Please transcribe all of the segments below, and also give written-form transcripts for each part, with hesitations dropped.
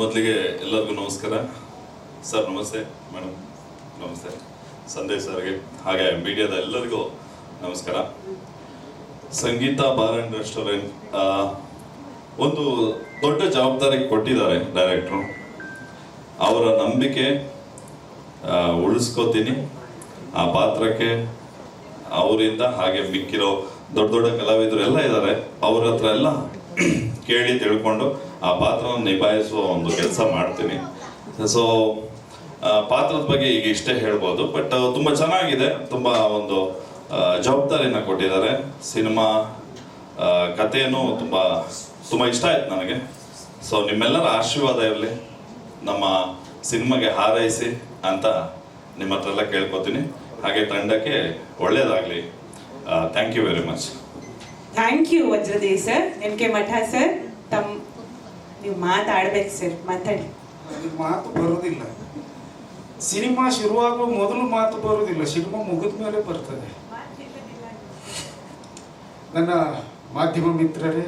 ಮೊದಲಿಗೆ ಎಲ್ಲರಿಗೂ ನಮಸ್ಕಾರ ಸರ್. ನಮಸ್ತೆ ಮೇಡಮ್. ನಮಸ್ತೆ ಸಂದೇಶ್ ಸರ್ಗೆ, ಹಾಗೆ ಮೀಡಿಯಾದ ಎಲ್ಲರಿಗೂ ನಮಸ್ಕಾರ. ಸಂಗೀತ ಬಾರ್ ಆ್ಯಂಡ್ ರೆಸ್ಟೋರೆಂಟ್ ಒಂದು ದೊಡ್ಡ ಜವಾಬ್ದಾರಿ ಕೊಟ್ಟಿದ್ದಾರೆ ಡೈರೆಕ್ಟ್ರು. ಅವರ ನಂಬಿಕೆ ಉಳಿಸ್ಕೋತೀನಿ. ಆ ಪಾತ್ರಕ್ಕೆ ಅವರಿಂದ ಹಾಗೆ ಮಿಕ್ಕಿರೋ ದೊಡ್ಡ ದೊಡ್ಡ ಕಲಾವಿದರು ಎಲ್ಲ ಇದ್ದಾರೆ, ಅವ್ರ ಹತ್ರ ಎಲ್ಲ ಕೇಳಿ ತಿಳ್ಕೊಂಡು ಆ ಪಾತ್ರವನ್ನು ನಿಭಾಯಿಸುವ ಒಂದು ಕೆಲಸ ಮಾಡ್ತೀನಿ. ಸೊ ಪಾತ್ರದ ಬಗ್ಗೆ ಈಗ ಇಷ್ಟೇ ಹೇಳ್ಬೋದು, ಬಟ್ ತುಂಬ ಚೆನ್ನಾಗಿದೆ. ತುಂಬ ಒಂದು ಜವಾಬ್ದಾರಿನ ಕೊಟ್ಟಿದ್ದಾರೆ. ಸಿನಿಮಾ ಕಥೆಯೂ ತುಂಬ ಇಷ್ಟ ಆಯ್ತು ನನಗೆ. ಸೊ ನಿಮ್ಮೆಲ್ಲರ ಆಶೀರ್ವಾದ ಇರಲಿ, ನಮ್ಮ ಸಿನಿಮಾಗೆ ಹಾರೈಸಿ ಅಂತ ನಿಮ್ಮ ಹತ್ರ ಎಲ್ಲ ಕೇಳ್ಕೊತೀನಿ. ಹಾಗೆ ತಂಡಕ್ಕೆ ಒಳ್ಳೇದಾಗಲಿ. Thank you very much. Thank you Vajradev sir. N K Math sir, ನೀವು ಮಾತಾಡ್ಬೇಕು ಸರ್, ಮಾತಾಡಿ. ಮಾತು ಬರೋದಿಲ್ಲ. ಸಿನಿಮಾ ಶುರುವಾಗುವ ಮೊದಲು ಮಾತು ಬರೋದಿಲ್ಲ, ಸಿನಿಮಾ ಮುಗಿದ ಮೇಲೆ ಬರ್ತದೆ. ನನ್ನ ಮಾಧ್ಯಮ ಮಿತ್ರರೇ,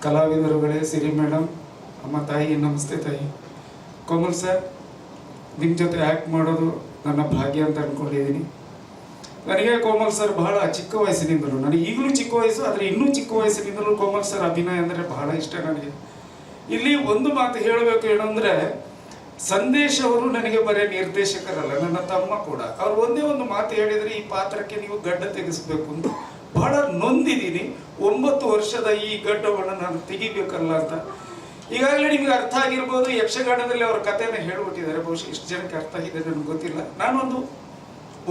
ಕಲಾವಿದರುಗಳೇ, ಸಿರಿ ಮೇಡಮ್, ಅಮ್ಮ ತಾಯಿ, ನಮಸ್ತೆ ತಾಯಿ. ಕೋಮಲ್ ಸರ್, ನಿಮ್ಮ ಜೊತೆ ಆ್ಯಕ್ಟ್ ಮಾಡೋದು ನನ್ನ ಭಾಗ್ಯ ಅಂತ ಅಂದ್ಕೊಂಡಿದ್ದೀನಿ. ನನಗೆ ಕೋಮಲ್ ಸರ್ ಬಹಳ ಚಿಕ್ಕ ವಯಸ್ಸಿನಿಂದಲೂ, ನನಗೆ ಈಗಲೂ ಚಿಕ್ಕ ವಯಸ್ಸು, ಆದರೆ ಇನ್ನೂ ಚಿಕ್ಕ ವಯಸ್ಸಿನಿಂದಲೂ ಕೋಮಲ್ ಸರ್ ಅಭಿನಯ ಅಂದರೆ ಬಹಳ ಇಷ್ಟ ನನಗೆ. ಇಲ್ಲಿ ಒಂದು ಮಾತು ಹೇಳಬೇಕು ಏನಂದರೆ, ಸಂದೇಶ್ ಅವರು ನನಗೆ ಬರೀ ನಿರ್ದೇಶಕರಲ್ಲ, ನನ್ನ ತಮ್ಮ ಕೂಡ. ಅವ್ರು ಒಂದೇ ಒಂದು ಮಾತು ಹೇಳಿದರೆ, ಈ ಪಾತ್ರಕ್ಕೆ ನೀವು ಗಡ್ಡ ತೆಗೆಸಬೇಕು ಅಂತ. ಬಹಳ ನೊಂದಿದ್ದೀನಿ. 9 ವರ್ಷದ ಈ ಗಡ್ಡವನ್ನು ನಾನು ತೆಗಿಬೇಕಲ್ಲ ಅಂತ. ಈಗಾಗಲೇ ನಿಮಗೆ ಅರ್ಥ ಆಗಿರ್ಬೋದು, ಯಕ್ಷಗಾನದಲ್ಲಿ ಅವರ ಕಥೆನ ಹೇಳ್ಬಿಟ್ಟಿದ್ದಾರೆ. ಬಹುಶಃ ಇಷ್ಟು ಜನಕ್ಕೆ ಅರ್ಥ ಆಗಿದೆ ನನಗೆ ಗೊತ್ತಿಲ್ಲ. ನಾನೊಂದು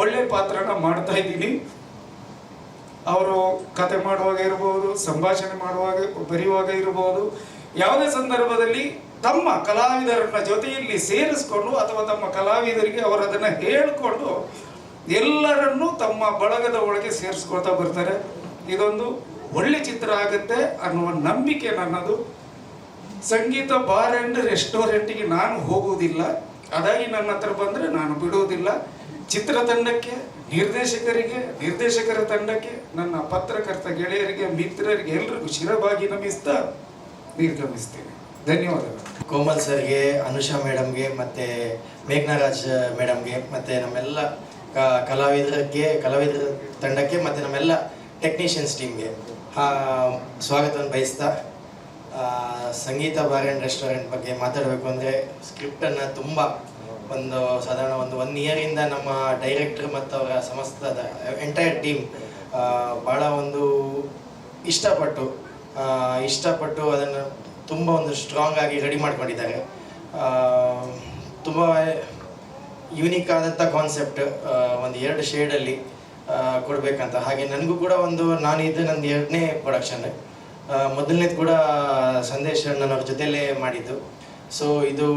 ಒಳ್ಳೆ ಪಾತ್ರನ ಮಾಡ್ತಾ ಇದ್ದೀನಿ. ಅವರು ಕತೆ ಮಾಡುವಾಗ ಇರ್ಬೋದು, ಸಂಭಾಷಣೆ ಮಾಡುವಾಗ, ಬರೆಯುವಾಗ ಇರ್ಬೋದು, ಯಾವುದೇ ಸಂದರ್ಭದಲ್ಲಿ ತಮ್ಮ ಕಲಾವಿದರನ್ನ ಜೊತೆಯಲ್ಲಿ ಸೇರಿಸ್ಕೊಂಡು ಅಥವಾ ತಮ್ಮ ಕಲಾವಿದರಿಗೆ ಅವರು ಅದನ್ನು ಹೇಳಿಕೊಂಡು ಎಲ್ಲರನ್ನೂ ತಮ್ಮ ಬಳಗದ ಒಳಗೆ ಸೇರಿಸ್ಕೊಳ್ತಾ ಬರ್ತಾರೆ. ಇದೊಂದು ಒಳ್ಳೆ ಚಿತ್ರ ಆಗುತ್ತೆ ಅನ್ನುವ ನಂಬಿಕೆ ನನ್ನದು. ಸಂಗೀತ ಬಾರ್ ಆ್ಯಂಡ್ ರೆಸ್ಟೋರೆಂಟಿಗೆ ನಾನು ಹೋಗುವುದಿಲ್ಲ, ಅದಾಗಿ ನನ್ನ ಹತ್ರ ಬಂದರೆ ನಾನು ಬಿಡುವುದಿಲ್ಲ. ಚಿತ್ರತಂಡಕ್ಕೆ, ನಿರ್ದೇಶಕರಿಗೆ, ನಿರ್ದೇಶಕರ ತಂಡಕ್ಕೆ, ನನ್ನ ಪತ್ರಕರ್ತ ಗೆಳೆಯರಿಗೆ, ಮಿತ್ರರಿಗೆ ಎಲ್ಲರಿಗೂ ಶಿರಬಾಗಿ ನಮಿಸ್ತಾ ನಿರ್ಗಮಿಸ್ತೇನೆ. ಧನ್ಯವಾದಗಳು. ಕೋಮಲ್ ಸರ್ಗೆ, ಅನುಷಾ ಮೇಡಮ್ಗೆ, ಮತ್ತು ಮೇಘನಾರಾಜ್ ಮೇಡಮ್ಗೆ, ಮತ್ತು ನಮ್ಮೆಲ್ಲ ಕಲಾವಿದರ ತಂಡಕ್ಕೆ ಮತ್ತು ನಮ್ಮೆಲ್ಲ ಟೆಕ್ನಿಷಿಯನ್ಸ್ ಟೀಮ್ಗೆ ಸ್ವಾಗತವನ್ನು ಬಯಸ್ತಾ, ಸಂಗೀತ ಬಾರ್ ಆ್ಯಂಡ್ ರೆಸ್ಟೋರೆಂಟ್ ಬಗ್ಗೆ ಮಾತಾಡಬೇಕು ಅಂದರೆ, ಸ್ಕ್ರಿಪ್ಟನ್ನು ತುಂಬ ಸಾಧಾರಣ ಒಂದು 1 ಇಯರಿಂದ ನಮ್ಮ ಡೈರೆಕ್ಟರ್ ಮತ್ತು ಅವರ ಸಮಸ್ತದ ಎಂಟೈರ್ ಟೀಮ್ ಭಾಳ ಒಂದು ಇಷ್ಟಪಟ್ಟು ಅದನ್ನು ತುಂಬ ಒಂದು ಸ್ಟ್ರಾಂಗ್ ಆಗಿ ರೆಡಿ ಮಾಡ್ಕೊಂಡಿದ್ದಾರೆ. ತುಂಬ ಯೂನಿಕ್ ಆದಂಥ ಕಾನ್ಸೆಪ್ಟ್, ಒಂದು 2 ಶೇಡಲ್ಲಿ ಕೊಡಬೇಕಂತ. ಹಾಗೆ ನನಗೂ ಕೂಡ ನಂದು 2ನೇ ಪ್ರೊಡಕ್ಷನ್. ಮೊದಲನೇದು ಕೂಡ ಸಂದೇಶ್ ನನ್ನವ್ರ ಜೊತೆಯಲ್ಲೇ ಮಾಡಿದ್ದು. ಸೊ ಇದು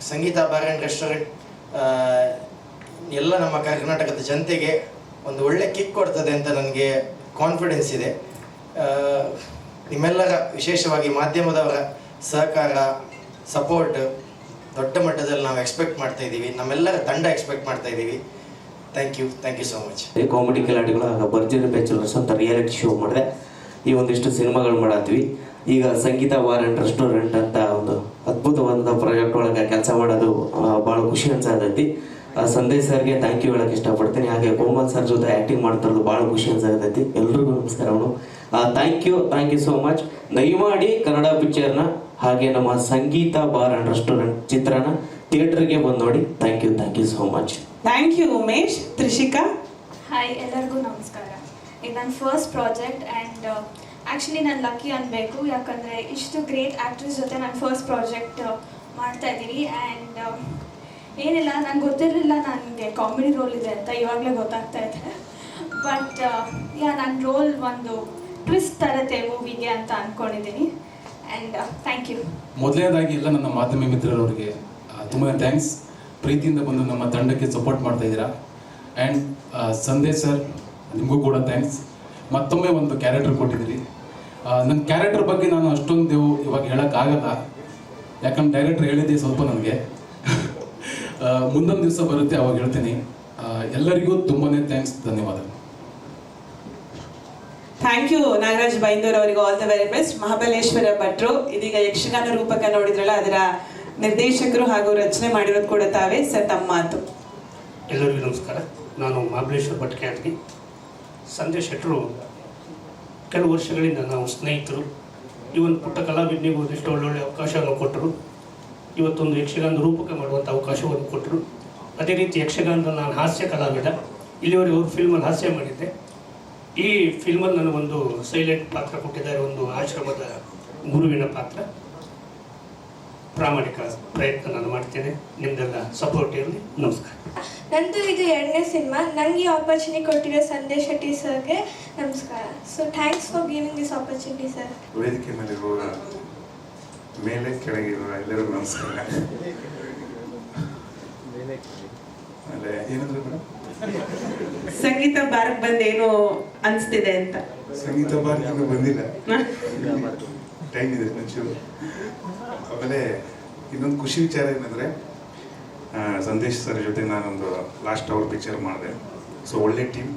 ಸಂಗೀತ ಬಾರ್ ಆ್ಯಂಡ್ ರೆಸ್ಟೋರೆಂಟ್ ಎಲ್ಲ ನಮ್ಮ ಕರ್ನಾಟಕದ ಜನತೆಗೆ ಒಂದು ಒಳ್ಳೆ ಕಿಕ್ ಕೊಡ್ತದೆ ಅಂತ ನನಗೆ ಕಾನ್ಫಿಡೆನ್ಸ್ ಇದೆ. ನಿಮ್ಮೆಲ್ಲರ, ವಿಶೇಷವಾಗಿ ಮಾಧ್ಯಮದವರ ಸಹಕಾರ, ಸಪೋರ್ಟ್ ದೊಡ್ಡ ಮಟ್ಟದಲ್ಲಿ ನಾವು ಎಕ್ಸ್ಪೆಕ್ಟ್ ಮಾಡ್ತಾ ಇದ್ದೀವಿ. ನಮ್ಮೆಲ್ಲರ ತಂಡ ಎಕ್ಸ್ಪೆಕ್ಟ್ ಮಾಡ್ತಾ ಇದ್ದೀವಿ. Thank you so much. Comedy ಕಿಲಾಡಿಗಳು ಆಗ ಭರ್ಜರಿ ಬ್ಯಾಚುಲರ್ಸ್ ಅಂತ ರಿಯಾಲಿಟಿ ಶೋ ಮಾಡಿದೆ. ಈ ಒಂದಿಷ್ಟು ಸಿನಿಮಾಗಳು ಮಾಡತ್ವಿ. ಈಗ ಸಂಗೀತ ಬಾರ್ ಆ್ಯಂಡ್ ರೆಸ್ಟೋರೆಂಟ್ ಅಂತ ಒಂದು ಅದ್ಭುತವಾದ ಪ್ರಾಜೆಕ್ಟ್ ಒಳಗೆ ಕೆಲಸ ಮಾಡೋದು ಭಾಳ ಖುಷಿ ಅನ್ಸಾಗತೈತಿ. ಸಂದೇಶ್ ಸರ್ಗೆ ಥ್ಯಾಂಕ್ ಯು ಹೇಳಕ್ಕೆ ಇಷ್ಟಪಡ್ತೀನಿ. ಹಾಗೆ ಕೋಮಲ್ ಸರ್ ಜೊತೆ ಆ್ಯಕ್ಟಿಂಗ್ ಮಾಡ್ತಿರೋದು ಭಾಳ ಖುಷಿ ಅನ್ಸಾಗತೈತಿ. ಎಲ್ರಿಗೂ ನಮಸ್ಕಾರಗಳು. Thank you so much. ದಯಮಾಡಿ ಕನ್ನಡ ಪಿಕ್ಚರ್ನ ಹಾಗೆ ನಮ್ಮ ಸಂಗೀತ ಬಾರ್ ಆ್ಯಂಡ್ ರೆಸ್ಟೋರೆಂಟ್ ಚಿತ್ರನ ಥಿಯೇಟರ್ಗೆ ಬಂದು ನೋಡಿ. Thank you so much. Thank you Umesh. Trishika. Hi, ಎಲ್ಲರಿಗೂ ನಮಸ್ಕಾರ. ಇದು ನನ್ನ ಫಸ್ಟ್ ಪ್ರಾಜೆಕ್ಟ್ ಆ್ಯಂಡ್ ಆ್ಯಕ್ಚುಲಿ ನಾನು ಲಕ್ಕಿ ಅನ್ಬೇಕು, ಯಾಕಂದರೆ ಇಷ್ಟು ಗ್ರೇಟ್ ಆ್ಯಕ್ಟ್ರೆಸ್ ಜೊತೆ ನಾನು ಫಸ್ಟ್ ಪ್ರಾಜೆಕ್ಟ್ ಮಾಡ್ತಾ ಇದ್ದೀನಿ. ಆ್ಯಂಡ್ ಏನಿಲ್ಲ, ನಂಗೆ ಗೊತ್ತಿರಲಿಲ್ಲ ನನಗೆ ಕಾಮಿಡಿ ರೋಲ್ ಇದೆ ಅಂತ, ಇವಾಗಲೇ ಗೊತ್ತಾಗ್ತಾ ಇದೆ. ಬಟ್ ನನ್ನ ರೋಲ್ ಒಂದು ಟ್ವಿಸ್ಟ್ ತರುತ್ತೆ ಮೂವಿಗೆ ಅಂತ ಅಂದ್ಕೊಂಡಿದ್ದೀನಿ. And thank you. ಮೊದಲನೇದಾಗಿ ಎಲ್ಲ ನನ್ನ ಮಾಧ್ಯಮ ಮಿತ್ರರವರಿಗೆ ತುಂಬಾ ಥ್ಯಾಂಕ್ಸ್. ಪ್ರೀತಿಯಿಂದ ಬಂದು ನಮ್ಮ ತಂಡಕ್ಕೆ ಸಪೋರ್ಟ್ ಮಾಡ್ತಾ ಇದ್ದೀರಾ. ಆ್ಯಂಡ್ ಸಂದೇಶ್ ಸರ್, ನಿಮಗೂ ಕೂಡ ಥ್ಯಾಂಕ್ಸ್. ಮತ್ತೊಮ್ಮೆ ಒಂದು ಕ್ಯಾರೆಕ್ಟರ್ ಕೊಟ್ಟಿದ್ದೀರಿ. ನನ್ನ ಕ್ಯಾರೆಕ್ಟರ್ ಬಗ್ಗೆ ನಾನು ಅಷ್ಟೊಂದು ಇವಾಗ ಹೇಳೋಕ್ಕಾಗಲ್ಲ, ಯಾಕಂದ್ರೆ ಡೈರೆಕ್ಟರ್ ಹೇಳಿದ್ದೆ ಸ್ವಲ್ಪ ನನಗೆ. ಮುಂದೊಂದು ದಿವಸ ಬರುತ್ತೆ, ಅವಾಗ ಹೇಳ್ತೀನಿ. ಎಲ್ಲರಿಗೂ ತುಂಬಾ ಥ್ಯಾಂಕ್ಸ್, ಧನ್ಯವಾದಗಳು. ಥ್ಯಾಂಕ್ ಯು ನಾಗರಾಜ್ ಬೈಂದೂರ್ ಅವರಿಗೆ all the very best. Mahabaleshwara ಭಟ್ರು ಇದೀಗ ಯಕ್ಷಗಾನ ರೂಪಕ ನೋಡಿದ್ರಲ್ಲ, ಅದರ ನಿರ್ದೇಶಕರು ಹಾಗೂ ರಚನೆ ಮಾಡಿರೋದು ಕೂಡ ತಾವೇ. ಸರ್, ತಮ್ಮ ಮಾತು. ಎಲ್ಲರಿಗೂ ನಮಸ್ಕಾರ. ನಾನು ಮಹಾಬಲೇಶ್ವರ ಭಟ್ ಖ್ಯಾತಿ. ಸಂದೇಶ್ ಶೆಟ್ಟರು ಕೆಲವು ವರ್ಷಗಳಿಂದ ನಾವು ಸ್ನೇಹಿತರು. ಈ ಒಂದು ಪುಟ್ಟ ಕಲಾವಿದನಿಗೂ ಒಂದಿಷ್ಟು ಒಳ್ಳೊಳ್ಳೆ ಅವಕಾಶವನ್ನು ಕೊಟ್ಟರು. ಇವತ್ತೊಂದು ಯಕ್ಷಗಾನದ ರೂಪಕ ಮಾಡುವಂಥ ಅವಕಾಶವನ್ನು ಕೊಟ್ಟರು. ಅದೇ ರೀತಿ ಯಕ್ಷಗಾನದ ನಾನು ಹಾಸ್ಯ ಕಲಾವಿದ. ಇಲ್ಲಿವರೆಗೆ ಅವ್ರ ಫಿಲ್ಮಲ್ಲಿ ಹಾಸ್ಯ ಮಾಡಿದ್ದೆ. ಈ ಫಿಲ್ಮಲ್ಲಿ ನನಗೊಂದು ಸೈಲೆಂಟ್ ಪಾತ್ರ ಕೊಟ್ಟಿದ್ದಾರೆ, ಒಂದು ಆಶ್ರಮದ ಗುರುವಿನ ಪಾತ್ರ. ಪ್ರಾಮಾಣಿಕ ಪ್ರಯತ್ನ ನಾನು ಮಾಡ್ತೇನೆ. ನಿಮ್ಮದೆಲ್ಲ ಸಪೋರ್ಟ್ ಇರಲಿ. ನಮಸ್ಕಾರ. ನಂದು ಇದು 2ನೇ ಸಿನಿಮಾ. ನನಗೆ ಈ ಆಪರ್ಚುನಿಟಿ ಕೊಟ್ಟಿರೋ ಸಂದೇಶ್ ಶೆಟ್ಟಿ ಸರ್ಗೆ ನಮಸ್ಕಾರ. So thanks for giving this opportunity sir. ವೇದಿಕೆ ಮೇಲಿರುವ ಮೇಲೆ ಕೆಳಗಿರುವ ಎಲ್ಲರಿಗೂ ನಮಸ್ಕಾರ. ಆಮೇಲೆ ಏನಂದ್ರೆ ಮೇಡಮ್, ಸಂಗೀತ ಬಾರಕ್ ಬಂದೇನು ಅನಿಸ್ತಿದೆ ಅಂತ. ಸಂಗೀತ ಬಾರಿಗೂ ಬಂದಿಲ್ಲ, ಟೈಮ್ ಇದೆ ಒಂಚೂರು. ಆಮೇಲೆ ಇನ್ನೊಂದು ಖುಷಿ ವಿಚಾರ ಏನಂದರೆ, ಸಂದೇಶ್ ಸರ್ ಜೊತೆ ನಾನೊಂದು ಲಾಸ್ಟ್ ಅವರ್ ಪಿಕ್ಚರ್ ಮಾಡಿದೆ. ಸೊ ಒಳ್ಳೆ ಟೀಮ್.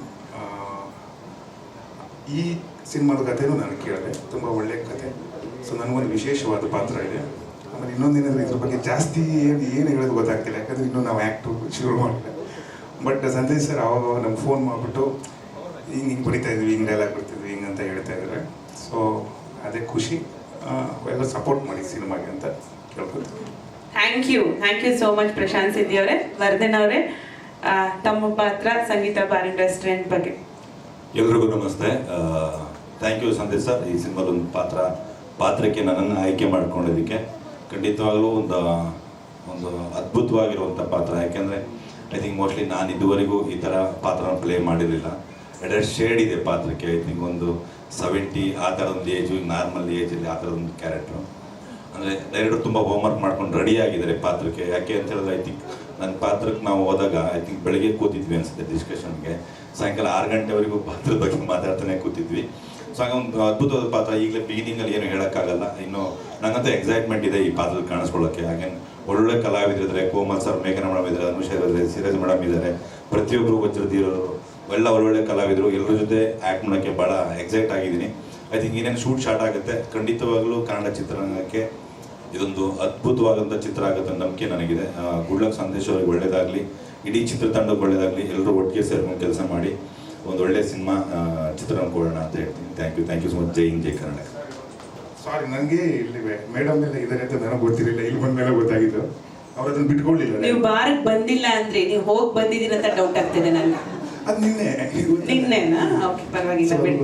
ಈ ಸಿನಿಮಾದ ಕಥೆನೂ ನಾನು ಕೇಳಿದೆ, ತುಂಬ ಒಳ್ಳೆಯ ಕತೆ. ಸೊ ನನಗೊಂದು ವಿಶೇಷವಾದ ಪಾತ್ರ ಇದೆ. ಆಮೇಲೆ ಇನ್ನೊಂದೇನೆಂದರೆ, ಇದ್ರ ಬಗ್ಗೆ ಜಾಸ್ತಿ ಏನು ಹೇಳೋದು ಗೊತ್ತಾಗ್ತಿಲ್ಲ, ಯಾಕಂದರೆ ಇನ್ನೂ ನಾವು ಆ್ಯಕ್ಟು ಶುರು ಮಾಡಿಲ್ಲ. ಬಟ್ ಸಂದೇಶ್ ಸರ್ ಆವಾಗ ನಮ್ಗೆ ಫೋನ್ ಮಾಡಿಬಿಟ್ಟು ಹಿಂಗೆ ಬರಿತಾ ಇದ್ವಿ, ಹಿಂಗೆ ಡೈಲಾಗ್ ಬರ್ತಿದ್ವಿ, ಹಿಂಗೆ ಅಂತ ಹೇಳ್ತಾ ಇದ್ದಾರೆ. ಸೊ ಅದೇ ಖುಷಿ. ಎಲ್ಲ ಸಪೋರ್ಟ್ ಮಾಡಿ ಸಿನಿಮಾಗೆ ಅಂತ ಕೇಳ್ಕೊಳ್ತೀನಿ. Thank you so much Prashanth Siddi ಅವರೇ. ವರ್ಧನ್ ಅವರೇ, ತಮ್ಮ ಪಾತ್ರ ಸಂಗೀತ ಬಾರ್ ಅಂಡ್ ರೆಸ್ಟೋರೆಂಟ್ ಬಗ್ಗೆ. ಎಲ್ರಿಗೂ ನಮಸ್ತೆ. ಥ್ಯಾಂಕ್ ಯು ಸಂದೇಶ್ ಸರ್, ಈ ಸಿನಿಮಾದೊಂದು ಪಾತ್ರಕ್ಕೆ ನನ್ನನ್ನು ಆಯ್ಕೆ ಮಾಡ್ಕೊಂಡಿದ್ದಕ್ಕೆ. ಖಂಡಿತವಾಗಲೂ ಒಂದು ಅದ್ಭುತವಾಗಿರುವಂಥ ಪಾತ್ರ. ಯಾಕೆಂದರೆ ಐ ಥಿಂಕ್ ಮೋಸ್ಟ್ಲಿ ನಾನು ಇದುವರೆಗೂ ಈ ಥರ ಪಾತ್ರನ ಪ್ಲೇ ಮಾಡಿರಲಿಲ್ಲ. ಎರಡು ಶೇಡ್ ಇದೆ ಪಾತ್ರಕ್ಕೆ. ಐ ಥಿಂಕ್ ಒಂದು 70 ಆ ಥರದೊಂದು ಏಜು, ನಾರ್ಮಲ್ ಏಜಲ್ಲಿ ಆ ಥರದೊಂದು ಕ್ಯಾರೆಕ್ಟ್ರು. ಅಂದರೆ ಡೈರೆಕ್ಟರ್ ತುಂಬ ಹೋಮ್ವರ್ಕ್ ಮಾಡ್ಕೊಂಡು ರೆಡಿ ಆಗಿದ್ದಾರೆ ಪಾತ್ರಕ್ಕೆ. ಯಾಕೆ ಅಂತ ಹೇಳಿದ್ರೆ, ಐ ಥಿಂಕ್ ನನ್ನ ಪಾತ್ರಕ್ಕೆ ನಾವು ಹೋದಾಗ ಐ ಥಿಂಕ್ ಬೆಳಗ್ಗೆ ಕೂತಿದ್ವಿ ಅನಿಸುತ್ತೆ ಡಿಸ್ಕಷನ್ಗೆ. ಸಾಯಂಕಾಲ 6 ಗಂಟೆವರೆಗೂ ಪಾತ್ರದ ಬಗ್ಗೆ ಮಾತಾಡ್ತಾನೆ ಕೂತಿದ್ವಿ. ಸೊ ಹಾಗೆ ಒಂದು ಅದ್ಭುತವಾದ ಪಾತ್ರ. ಈಗಲೇ ಬಿಗಿನಿಂಗಲ್ಲಿ ಏನು ಹೇಳೋಕ್ಕಾಗಲ್ಲ. ಇನ್ನು ನನಗಂತೂ ಎಕ್ಸೈಟ್ಮೆಂಟ್ ಇದೆ ಈ ಪಾತ್ರದಲ್ಲಿ ಕಾಣಿಸ್ಕೊಳ್ಳೋಕ್ಕೆ. ಹಾಗೆ ಒಳ್ಳೊಳ್ಳೆ ಕಲಾವಿದರಿದ್ದಾರೆ. ಕೋಮಲ್ ಸರ್, ಮೇಘನಾ ಮೇಡಮ್ ಇದ್ದಾರೆ, ಅನುಷಾ ಇದ್ದಾರೆ, ಸಿರಾಜ್ ಮೇಡಮ್ ಇದ್ದಾರೆ. ಪ್ರತಿಯೊಬ್ಬರು ವಜ್ರಧೀರರು ಎಲ್ಲ ಒಳ್ಳೊಳ್ಳೆ ಕಲಾವಿದರು. ಎಲ್ಲರ ಜೊತೆ ಆ್ಯಕ್ಟ್ ಮಾಡೋಕ್ಕೆ ಭಾಳ ಎಕ್ಸೈಟ್ ಆಗಿದ್ದೀನಿ. ಐ ಥಿಂಕ್ ಇನ್ನೇನು ಶೂಟ್ ಸ್ಟಾರ್ಟ್ ಆಗುತ್ತೆ. ಖಂಡಿತವಾಗಲೂ ಕನ್ನಡ ಚಿತ್ರರಂಗಕ್ಕೆ ಇದೊಂದು ಅದ್ಭುತವಾದಂಥ ಚಿತ್ರ ಆಗುತ್ತೆ ನಂಬಿಕೆ ನನಗಿದೆ. ಗುಡ್ ಲಕ್ ಸಂದೇಶ್ ಅವ್ರಿಗೆ ಒಳ್ಳೇದಾಗಲಿ, ಇಡೀ ಚಿತ್ರತಂಡಕ್ಕೆ ಒಳ್ಳೇದಾಗಲಿ. ಎಲ್ಲರೂ ಒಟ್ಟಿಗೆ ಸೇರ್ಕೊಂಡು ಕೆಲಸ ಮಾಡಿ ಒಂದು ಒಳ್ಳೆ ಸಿನಿಮಾ ಚಿತ್ರರಂಗ ಕೊಡೋಣ ಅಂತ ಹೇಳ್ತೀನಿ. Thank you so much. Jai Hind, Jai Karnataka. Sorry, ನನಗೆ ಇಲ್ಲಿ ಮೇಡಮ್ ಎಲ್ಲ ಇದ್ದಾರೆ ಅಂತ ನನಗೆ ಗೊತ್ತಿರಲಿಲ್ಲ. ಇಲ್ಲಿ ಬಂದ ಮೇಲೆ ಗೊತ್ತಾಗಿದ್ದು. ಅವ್ರು ಅದನ್ನು ಬಿಟ್ಕೊಳ್ಳಿಲ್ಲ. ನೀವು ಬಾರಕ್ ಬಂದಿಲ್ಲ ಅಂದ್ರೆ ನೀವು ಹೋಗಿ ಬಂದಿದ್ದೀರ ಅಂತ ಡೌಟ್ ಆಗ್ತಿದೆ ನನಗೆ. ಅದು ನಿನ್ನೆನಾ? ಓಕೆ, ಪರವಾಗಿಲ್ಲ ಬಿಡಿ.